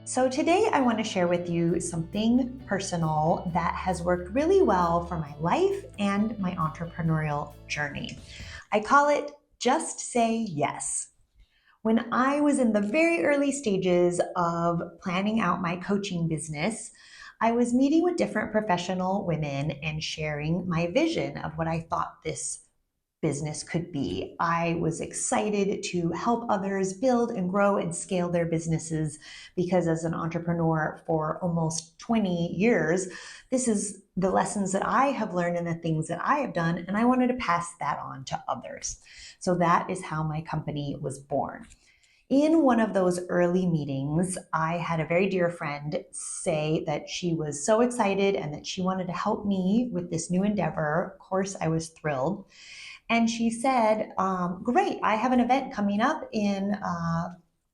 So today I want to share with you something personal that has worked really well for my life and my entrepreneurial journey. I call it Just Say Yes. When I was in the very early stages of planning out my coaching business, I was meeting with different professional women and sharing my vision of what I thought this business could be. I was excited to help others build and grow and scale their businesses because, as an entrepreneur for almost 20 years, this is the lessons that I have learned and the things that I have done, and I wanted to pass that on to others. So that is how my company was born. In one of those early meetings, I had a very dear friend say that she was so excited and that she wanted to help me with this new endeavor. Of course, I was thrilled. And she said, great, I have an event coming up in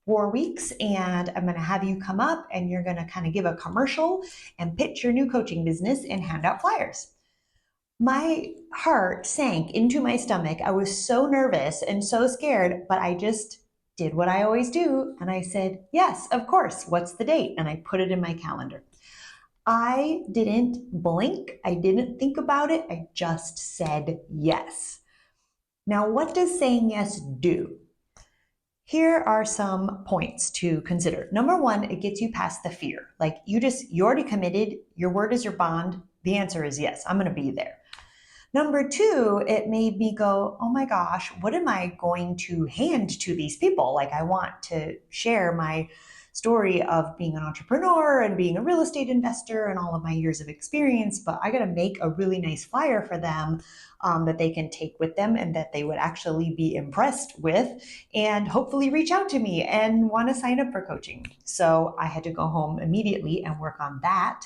4 weeks, and I'm going to have you come up and you're going to kind of give a commercial and pitch your new coaching business and hand out flyers. My heart sank into my stomach. I was so nervous and so scared, but I just did what I always do. And I said, yes, of course. What's the date? And I put it in my calendar. I didn't blink. I didn't think about it. I just said yes. Now, what does saying yes do? Here are some points to consider. Number one, it gets you past the fear. Like you already committed, your word is your bond. The answer is yes, I'm going to be there. Number two, it made me go, oh my gosh, what am I going to hand to these people? Like I want to share my story of being an entrepreneur and being a real estate investor and all of my years of experience, but I got to make a really nice flyer for them that they can take with them and that they would actually be impressed with and hopefully reach out to me and want to sign up for coaching. So I had to go home immediately and work on that.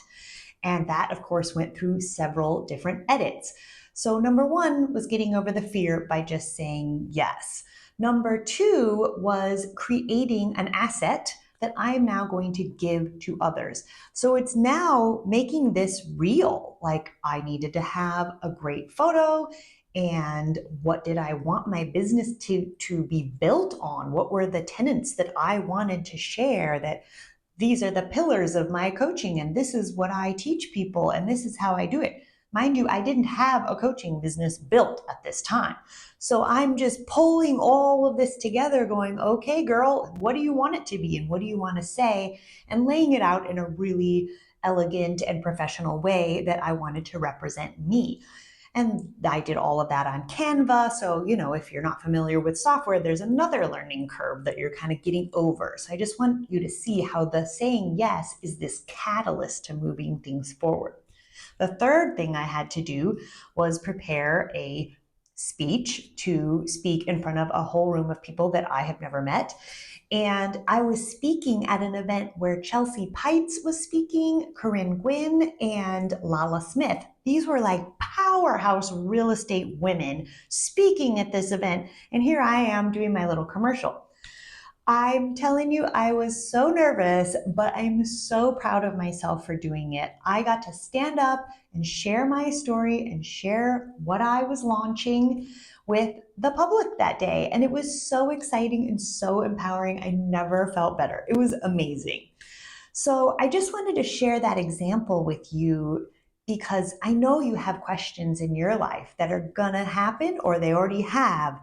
And that, of course, went through several different edits. So number one was getting over the fear by just saying yes. Number two was creating an asset that I am now going to give to others. So it's now making this real. Like I needed to have a great photo, and what did I want my business to be built on? What were the tenets that I wanted to share, that these are the pillars of my coaching and this is what I teach people and this is how I do it. Mind you, I didn't have a coaching business built at this time. So I'm just pulling all of this together going, okay, girl, what do you want it to be? And what do you want to say? And laying it out in a really elegant and professional way that I wanted to represent me. And I did all of that on Canva. So, if you're not familiar with software, there's another learning curve that you're kind of getting over. So I just want you to see how the saying yes is this catalyst to moving things forward. The third thing I had to do was prepare a speech to speak in front of a whole room of people that I have never met. And I was speaking at an event where Chelsea Pites was speaking, Corinne Gwynn, and Lala Smith. These were like powerhouse real estate women speaking at this event. And here I am doing my little commercial. I'm telling you, I was so nervous, but I'm so proud of myself for doing it. I got to stand up and share my story and share what I was launching with the public that day. And it was so exciting and so empowering. I never felt better. It was amazing. So I just wanted to share that example with you because I know you have questions in your life that are going to happen or they already have.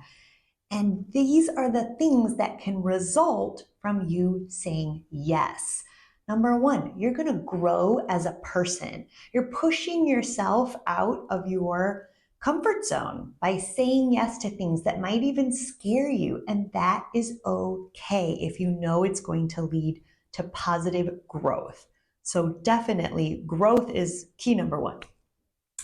And these are the things that can result from you saying yes. Number one, you're going to grow as a person. You're pushing yourself out of your comfort zone by saying yes to things that might even scare you. And that is okay if you know it's going to lead to positive growth. So definitely growth is key number one.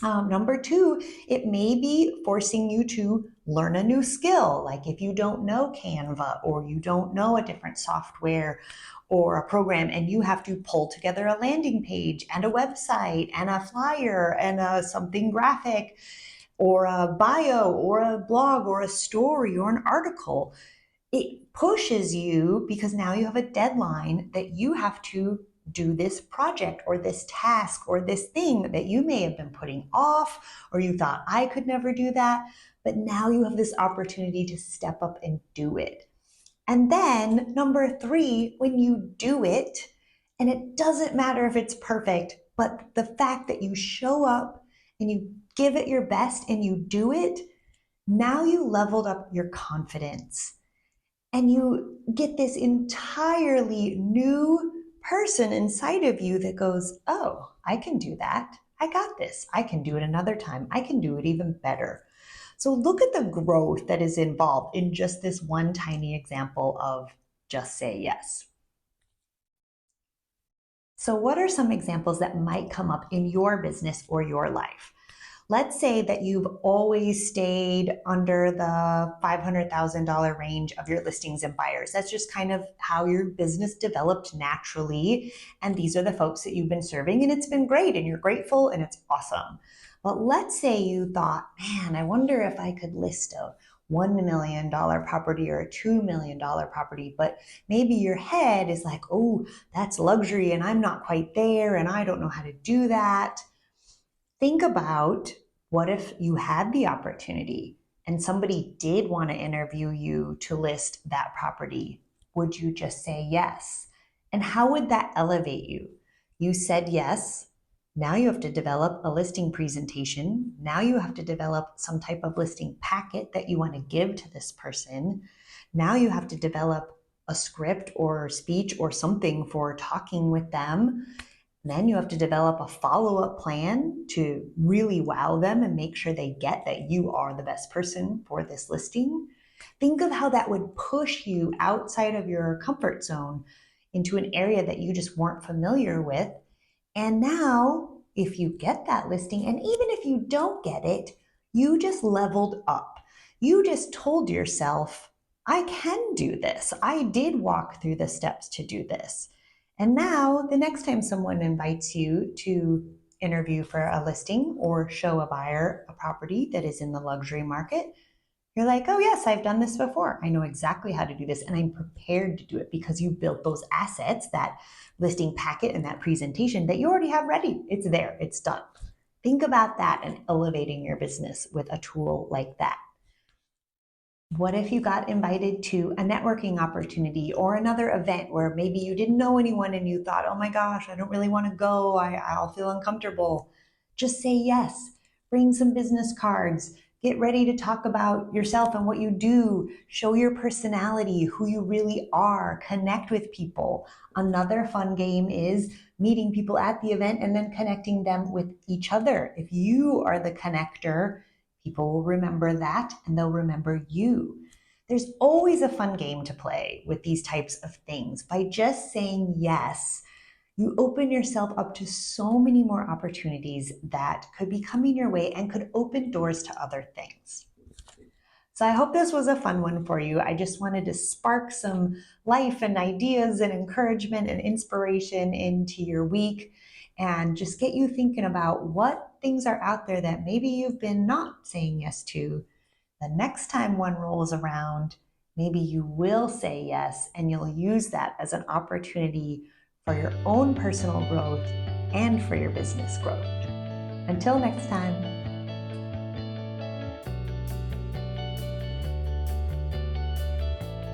Number two, it may be forcing you to learn a new skill. Like if you don't know Canva or you don't know a different software or a program and you have to pull together a landing page and a website and a flyer and something graphic or a bio or a blog or a story or an article. It pushes you because now you have a deadline that you have to do this project or this task or this thing that you may have been putting off or you thought I could never do that, but now you have this opportunity to step up and do it. And then number three, when you do it And it doesn't matter if it's perfect, but the fact that you show up and you give it your best and you do it, now you leveled up your confidence and you get this entirely new person inside of you that goes, oh, I can do that. I got this. I can do it another time. I can do it even better. So look at the growth that is involved in just this one tiny example of just say yes. So, what are some examples that might come up in your business or your life? Let's say that you've always stayed under the $500,000 range of your listings and buyers. That's just kind of how your business developed naturally. And these are the folks that you've been serving, and it's been great, and you're grateful, and it's awesome. But let's say you thought, man, I wonder if I could list a $1 million property or a $2 million property, but maybe your head is like, oh, that's luxury, and I'm not quite there, and I don't know how to do that. Think about what if you had the opportunity and somebody did want to interview you to list that property? Would you just say yes? And how would that elevate you? You said yes. Now you have to develop a listing presentation. Now you have to develop some type of listing packet that you want to give to this person. Now you have to develop a script or speech or something for talking with them. Then you have to develop a follow-up plan to really wow them and make sure they get that you are the best person for this listing. Think of how that would push you outside of your comfort zone into an area that you just weren't familiar with. And now, if you get that listing, and even if you don't get it, you just leveled up. You just told yourself, I can do this. I did walk through the steps to do this. And now, the next time someone invites you to interview for a listing or show a buyer a property that is in the luxury market, you're like, oh, yes, I've done this before. I know exactly how to do this, and I'm prepared to do it because you built those assets, that listing packet and that presentation that you already have ready. It's there, it's done. Think about that and elevating your business with a tool like that. What if you got invited to a networking opportunity or another event where maybe you didn't know anyone and you thought, oh my gosh, I don't really want to go. I'll feel uncomfortable. Just say yes. Bring some business cards. Get ready to talk about yourself and what you do. Show your personality, who you really are. Connect with people. Another fun game is meeting people at the event and then connecting them with each other. If you are the connector, people will remember that and they'll remember you. There's always a fun game to play with these types of things. By just saying yes, you open yourself up to so many more opportunities that could be coming your way and could open doors to other things. So I hope this was a fun one for you. I just wanted to spark some life and ideas and encouragement and inspiration into your week and just get you thinking about what things are out there that maybe you've been not saying yes to. The next time one rolls around, maybe you will say yes and you'll use that as an opportunity for your own personal growth and for your business growth. Until next time.